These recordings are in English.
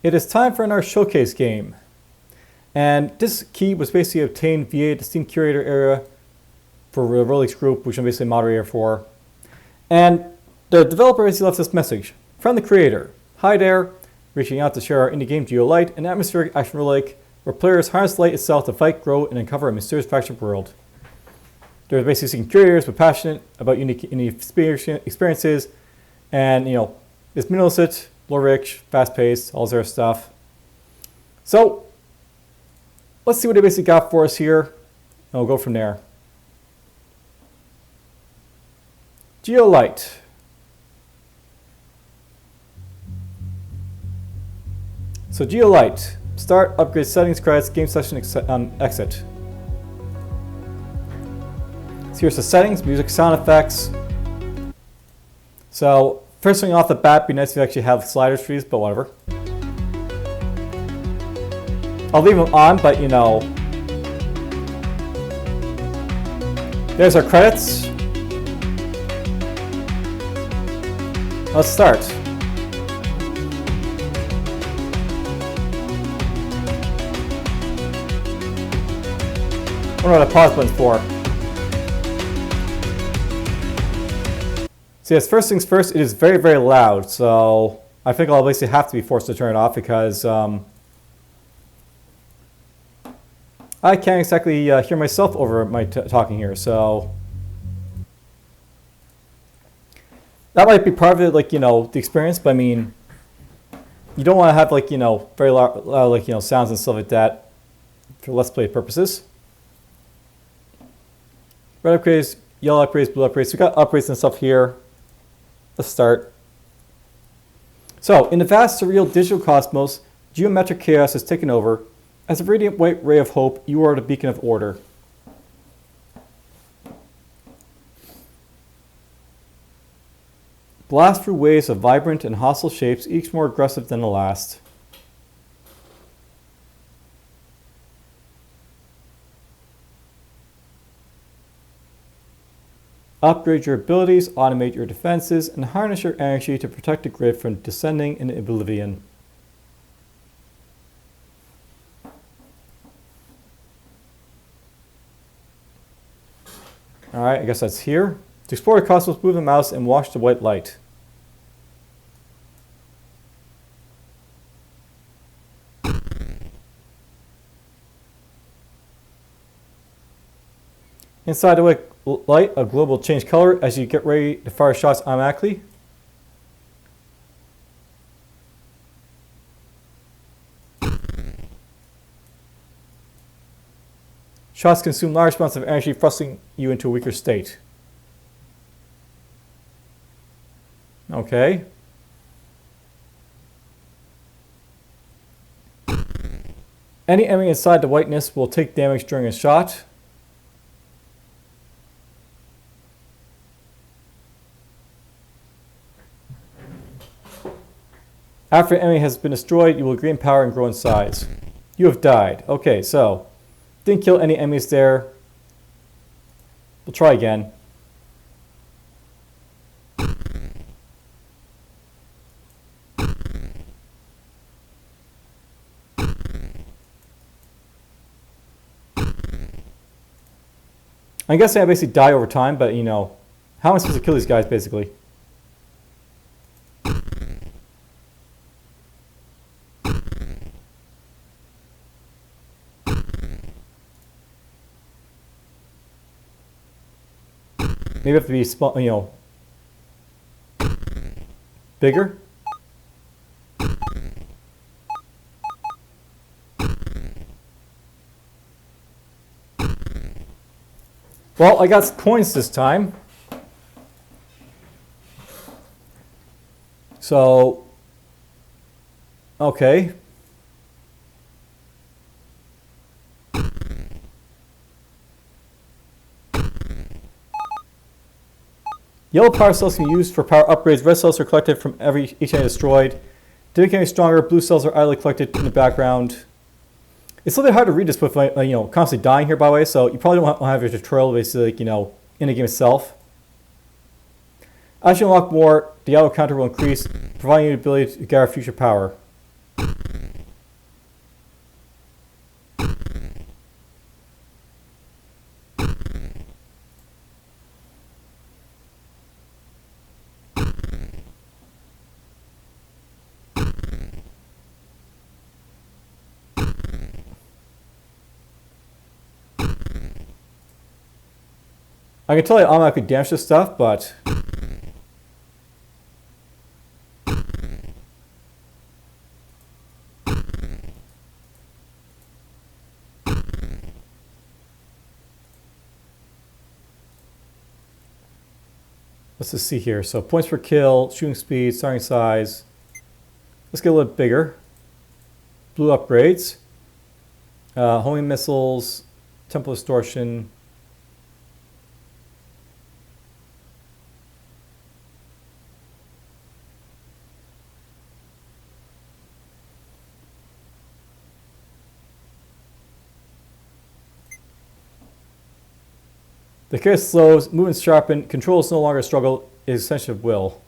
It is time for another showcase game. And this key was basically obtained via the Steam curator area for the Roguelike group, which I'm basically a moderator for. And the developer basically left this message from the creator. Hi there, reaching out to share our indie game GeoLight, an atmospheric action roguelike where players harness light itself to fight, grow, and uncover a mysterious fractured world. They're basically seeking curators but passionate about unique experiences, and it's minimalistic, lore-rich, fast-paced, all this stuff. So let's see what they basically got for us here, and we'll go from there. GeoLight. So GeoLight. Start, upgrade settings, credits, game session, exit. So here's the settings, music, sound effects. So first thing off the bat, be nice if you actually have sliders for these, but whatever. I'll leave them on, but there's our credits. Let's start. I wonder what the pause button's for. So yes, first things first, it is very, very loud. So I think I'll basically have to be forced to turn it off because I can't exactly hear myself over my talking here. So that might be part of it, the experience. But I mean, you don't want to have very loud sounds and stuff like that for Let's Play purposes. Red upgrades, yellow upgrades, blue upgrades. So we got upgrades and stuff here. Let's start. So, in the vast, surreal digital cosmos, geometric chaos has taken over. As a radiant white ray of hope, you are the beacon of order. Blast through waves of vibrant and hostile shapes, each more aggressive than the last. Upgrade your abilities, automate your defenses, and harness your energy to protect the grid from descending in oblivion. Alright, I guess that's here. To explore the cosmos, move the mouse and watch the white light. Inside the white light, a globe will change color as you get ready to fire shots automatically. Shots consume large amounts of energy, thrusting you into a weaker state. Okay. Any enemy inside the whiteness will take damage during a shot. After an enemy has been destroyed, you will gain power and grow in size. You have died. Okay, so didn't kill any enemies there. We'll try again. I guess I basically die over time, but how am I supposed to kill these guys basically? Maybe I have to be small, bigger. Well, I got coins this time. So, okay. Yellow power cells can be used for power upgrades. Red cells are collected from each enemy destroyed. To make enemy stronger, blue cells are idly collected in the background. It's a little bit hard to read this with constantly dying here, by the way, so you probably don't want to have your tutorial basically in the game itself. As you unlock more, the auto counter will increase, providing you the ability to gather future power. I can tell you automatically damage this stuff, but let's just see here. So points per kill, shooting speed, starting size. Let's get a little bit bigger. Blue upgrades. Homing missiles, temple distortion. The character slows, movement sharpened, control is no longer a struggle, is essentially of will.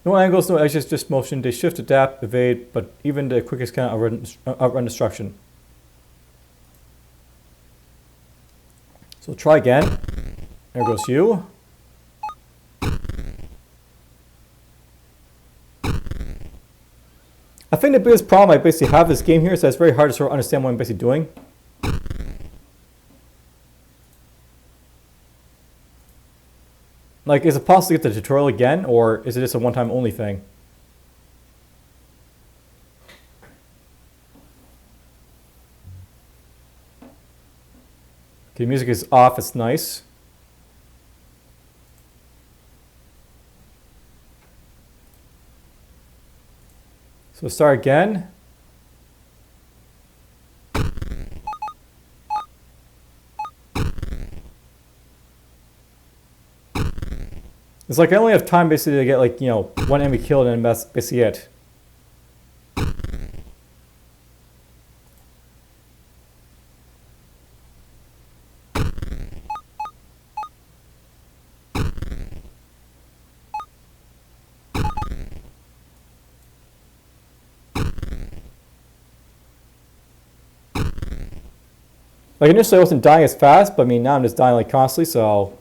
No angles, no edges, just motion. They shift, adapt, evade, but even the quickest can outrun destruction. So try again. There goes you. I think the biggest problem I basically have this game here is that it's very hard to sort of understand what I'm basically doing. Like, is it possible to get the tutorial again, or is it just a one-time only thing? Okay, music is off, it's nice. So start again. It's like I only have time basically to get, like, you know, one enemy killed, and that's basically it. Like, initially I wasn't dying as fast, but I mean now I'm just dying like constantly, so.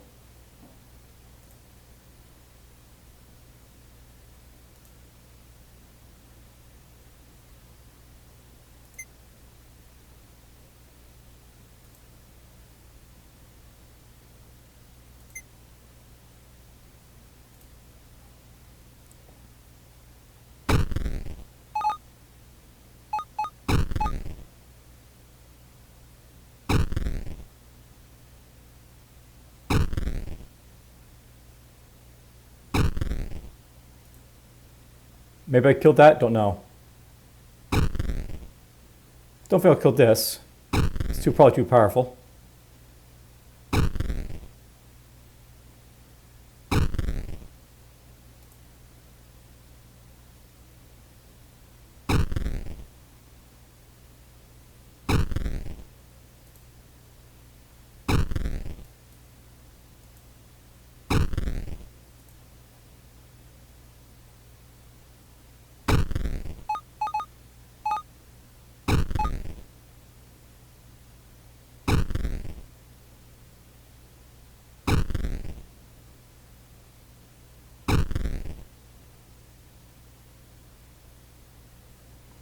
Maybe I killed that? Don't know. Don't think I'll kill this. It's probably too powerful.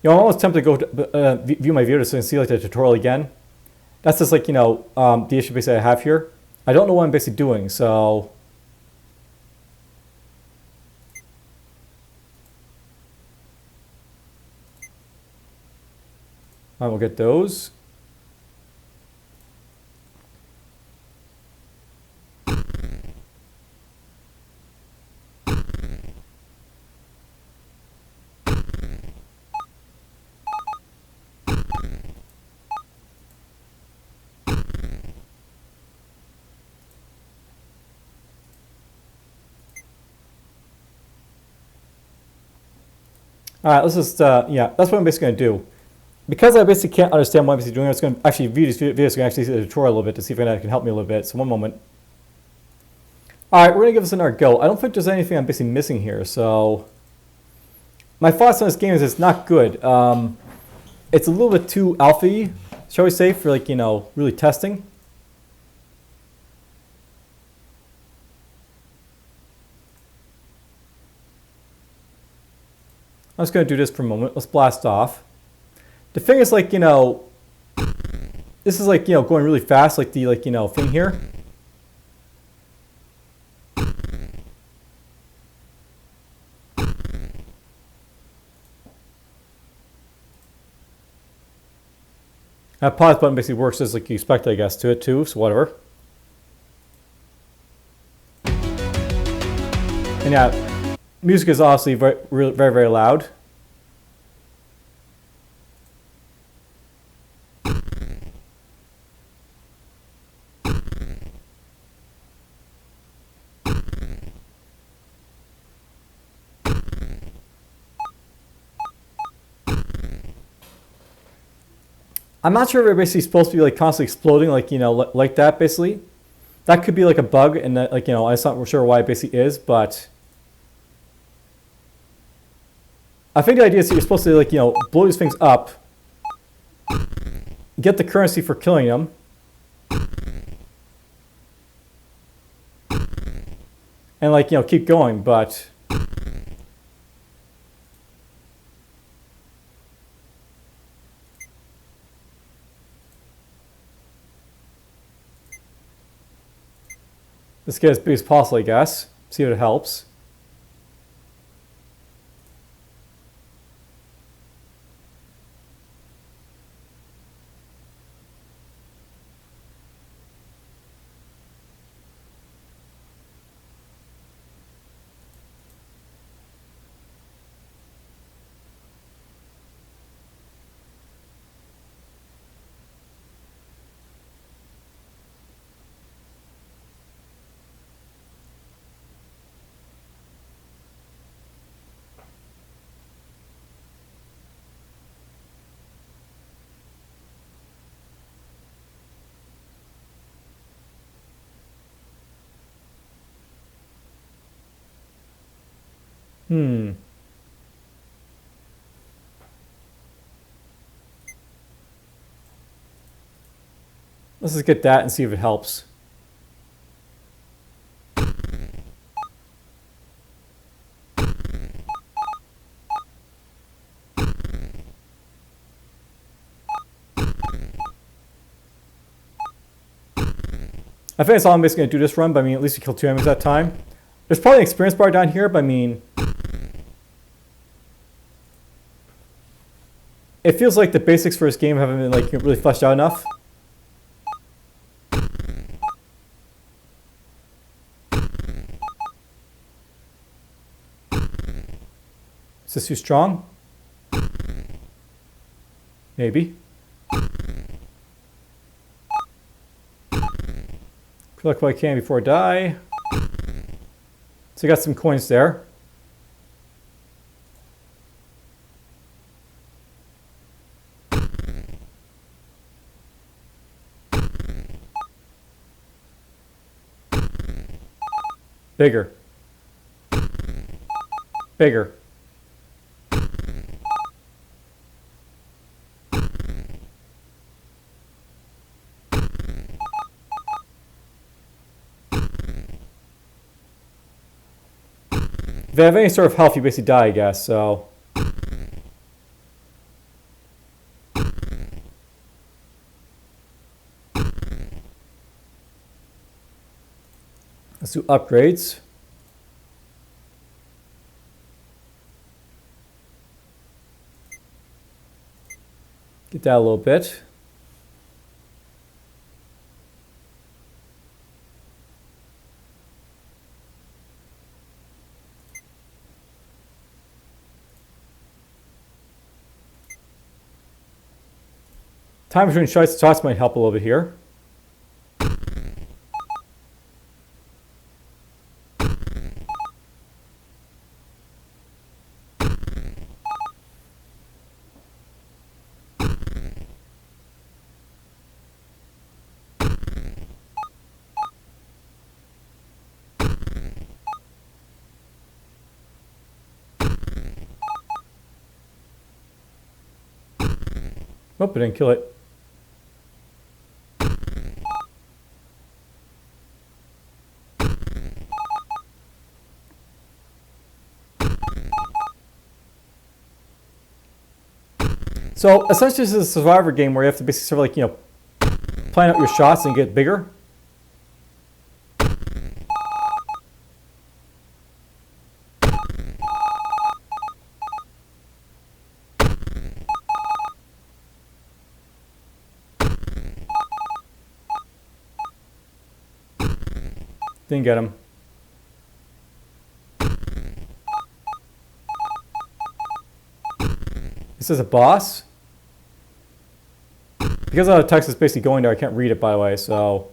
You know, I'm almost tempted to go view my videos and see like the tutorial again. That's just like, you know, the issue basically I have here. I don't know what I'm basically doing, so. I will get those. All right, let's just, yeah, that's what I'm basically going to do. Because I basically can't understand what I'm basically doing, I'm just going to actually view these videos and actually see the tutorial a little bit to see if that can help me a little bit. So one moment. All right, we're going to give this another go. I don't think there's anything I'm basically missing here. So my thoughts on this game is it's not good. It's a little bit too alpha-y, shall we say, for, like, you know, really testing. I'm just going to do this for a moment. Let's blast off. The thing is, like, you know, this is like, you know, going really fast, like the, like, you know, thing here. That pause button basically works as like you expect, I guess, to it too, so whatever. And yeah, music is obviously very, very loud. I'm not sure if they're basically supposed to be like constantly exploding, like, you know, like that basically. That could be like a bug, and that, like, you know, I'm not sure why it basically is, but I think the idea is that you're supposed to, like, you know, blow these things up, get the currency for killing them, and, like, you know, keep going, but let's get as big as possible, I guess. See if it helps. Let's just get that and see if it helps. I think that's all I'm basically going to do this run, but I mean, at least we kill 2 enemies at a time. There's probably an experience bar down here, but I mean, it feels like the basics for this game haven't been like really fleshed out enough. Is this too strong? Maybe. Collect what I can before I die. So I got some coins there. Bigger. Bigger. If they have any sort of health, you basically die, I guess, so. Let's do upgrades. Get that a little bit. Time between shots might help a little bit here. Nope, I didn't kill it. So essentially this is a survivor game where you have to basically sort of like, you know, plan out your shots and get bigger. Didn't get him. This is a boss. Because the text is basically going there, I can't read it, by the way, so.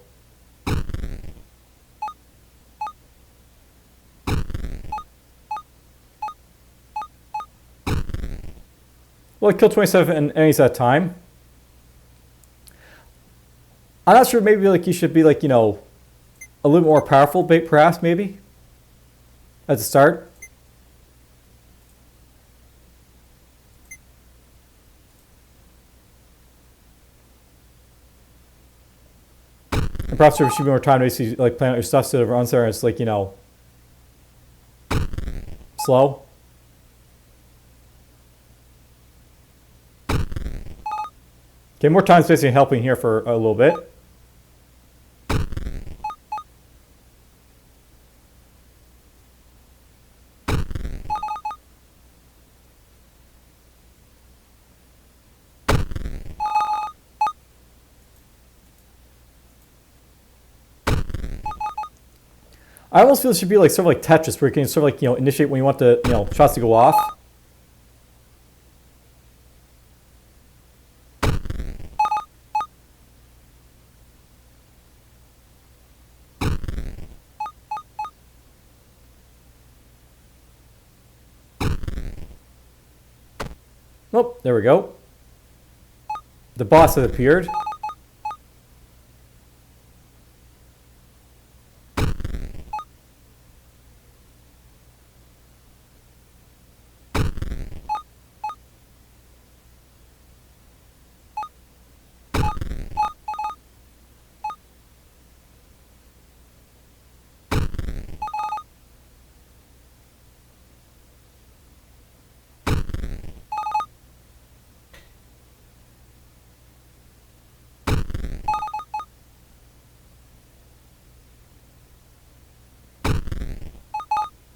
Well, I killed 27 enemies at a time. I'm not sure, maybe like you should be like, you know, a little more powerful, perhaps, maybe, at the start. And perhaps there should be more time to basically like plan out your stuff so that it runs there and it's like, you know, slow. Okay, more time basically helping here for a little bit. I almost feel it should be like sort of like Tetris, where you can sort of like, you know, initiate when you want the, you know, shots to go off. Oh, there we go. The boss has appeared.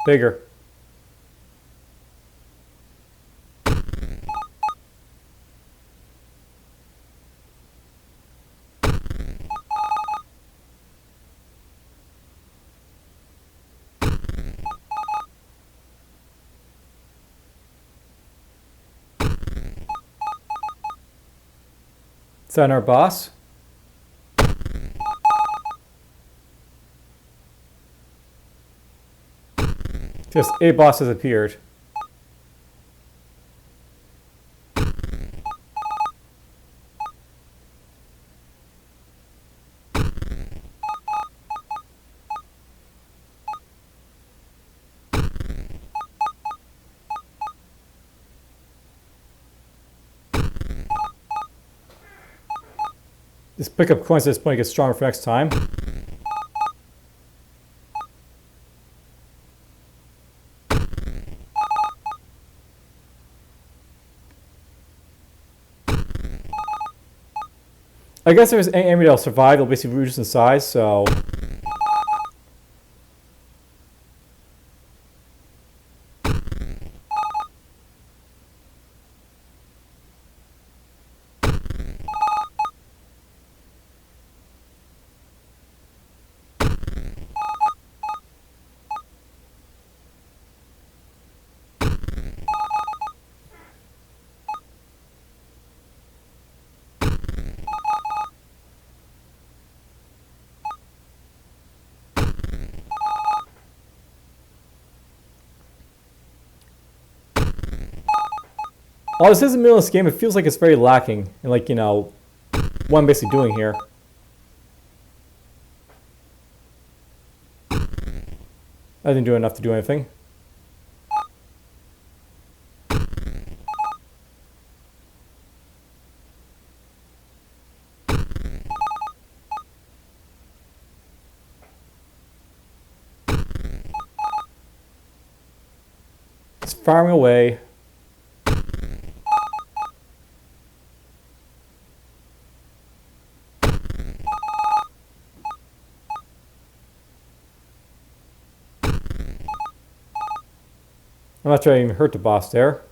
Bigger. Is that our boss? Just a boss has appeared. This pickup coins at this point gets stronger for next time. I guess if there's any enemy that'll survive, it'll basically reduce in size, so. While this is in the middle of this game, it feels like it's very lacking in, like, you know, what I'm basically doing here. I didn't do enough to do anything. It's firing away. I'm not trying to even hurt the boss there.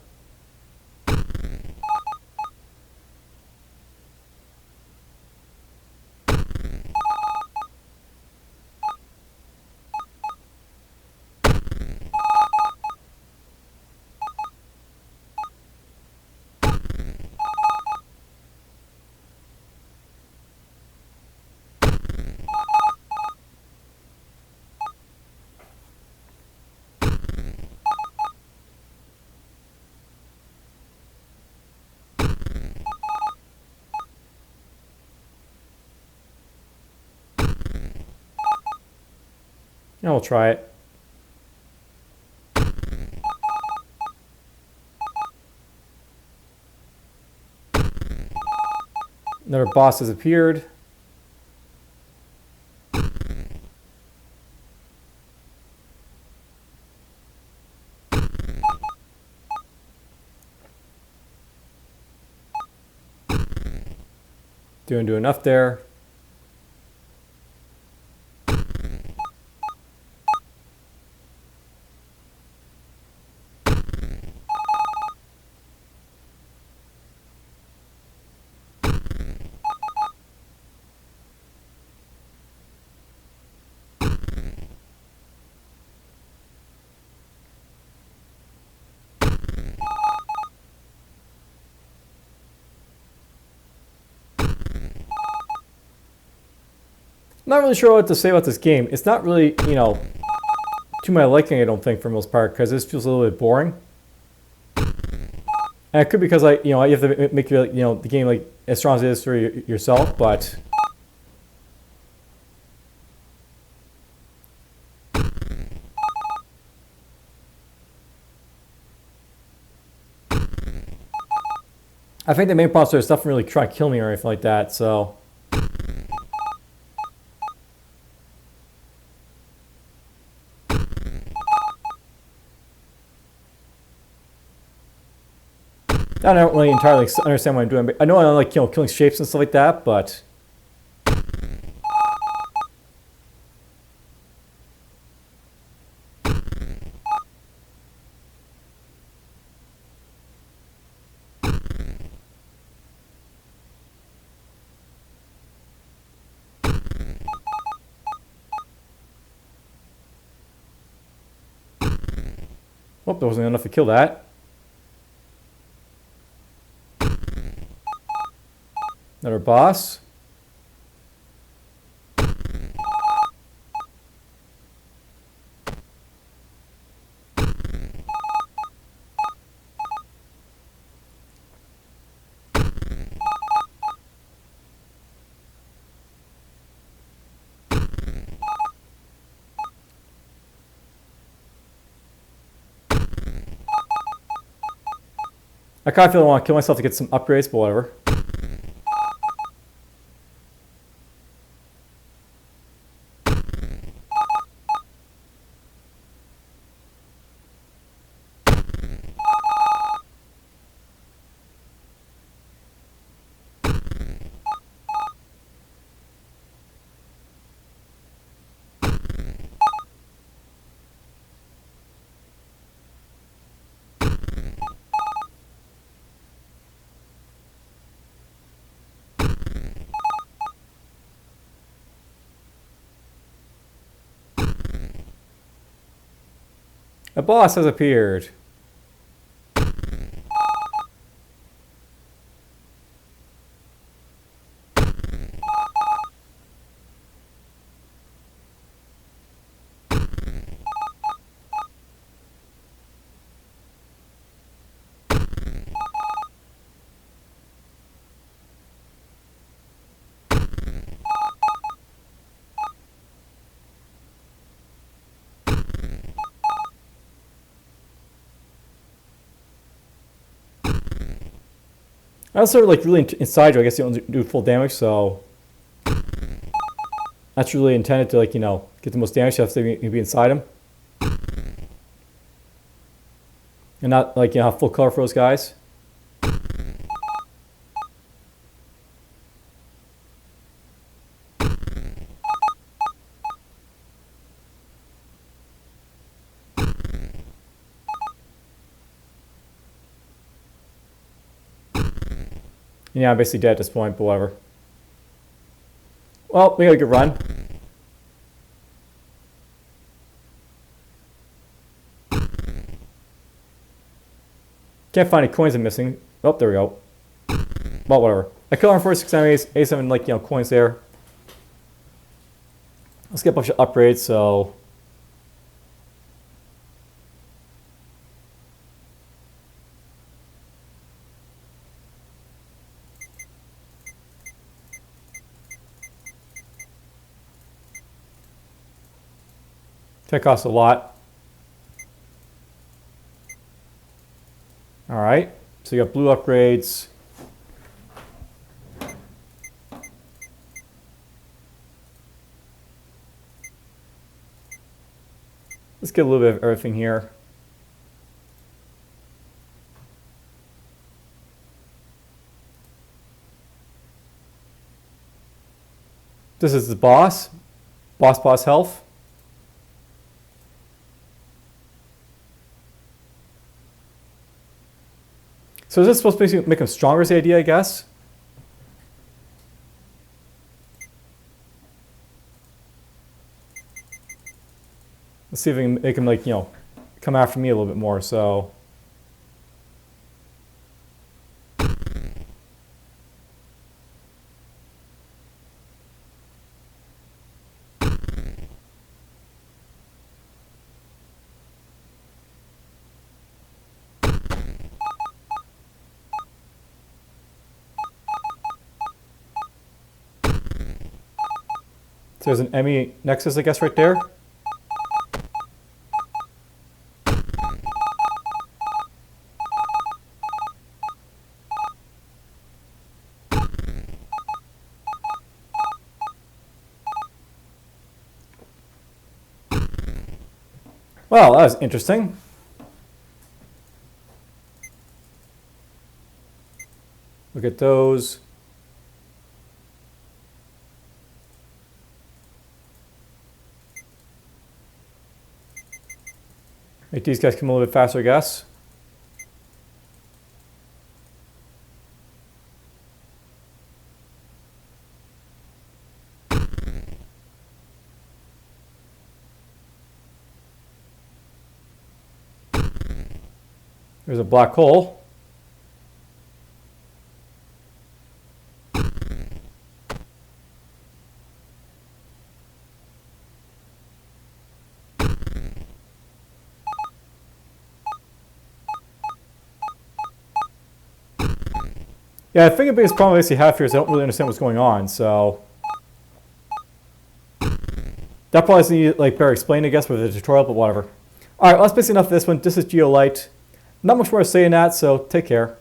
And we'll try it. Another boss has appeared. Didn't do enough there. I'm not really sure what to say about this game. It's not really, you know, to my liking, I don't think, for the most part, because this feels a little bit boring. And it could be because, like, you know, you have to make your, you know, the game like as strong as it is for yourself, but I think the main problem is stuff really try to kill me or anything like that, so. I don't really entirely understand what I'm doing. But I know I like, you know, killing shapes and stuff like that, but oh, there wasn't enough to kill that. Another boss. I kind of feel I want to kill myself to get some upgrades, but whatever. A boss has appeared. I also like really inside you. I guess you don't do full damage, so that's really intended to, like, you know, get the most damage. You have to be inside him, and not, like, you know, have full color for those guys. Yeah, I'm basically dead at this point, but whatever. Well, we got a good run. Can't find any coins I'm missing. Oh, there we go. Well, whatever. I killed 146 enemies, 87 like, coins there. Let's get a bunch of upgrades, so that costs a lot. Alright, so you got blue upgrades. Let's get a little bit of everything here. This is the boss. Boss health. So is this supposed to basically make him stronger, is the idea, I guess? Let's see if we can make him, like, come after me a little bit more, so. So there's an enemy nexus, I guess, right there. Well, that was interesting. Look at those. Make these guys come a little bit faster, I guess. There's a black hole. Yeah, I think the biggest problem I basically have here is I don't really understand what's going on, so that probably needs to be like better explained, I guess, with a tutorial, but whatever. Alright, well, that's basically enough of this one. This is GeoLight. Not much more to say in that, so take care.